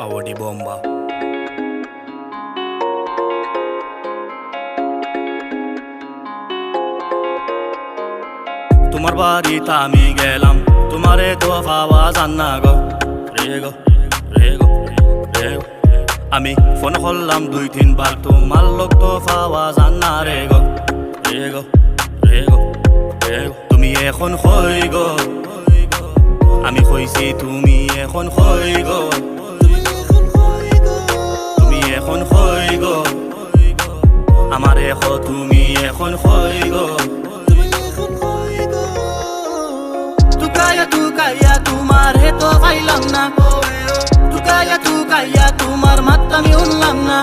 Audi bomba. তোমার বাড়িতে আমি গেলাম, তোমারে তো পাওয়া যান না গো রে গো রে গো রে গো। আমি ফোন করলাম 2-3 বার, তোমার লোক তো পাওয়া যান না রে গো রে গো রে গো রে গো। তুমি এখন কই গো? আমি কইছি তুমি এখন কই গো? তুমি এখন কই গো? আমার এখন তুমি এখন কই গো? টুকাইয়া তোমার হে তো পাইলাম না, টুকাইয়া তোমার মাত্র আমি উনলাম না।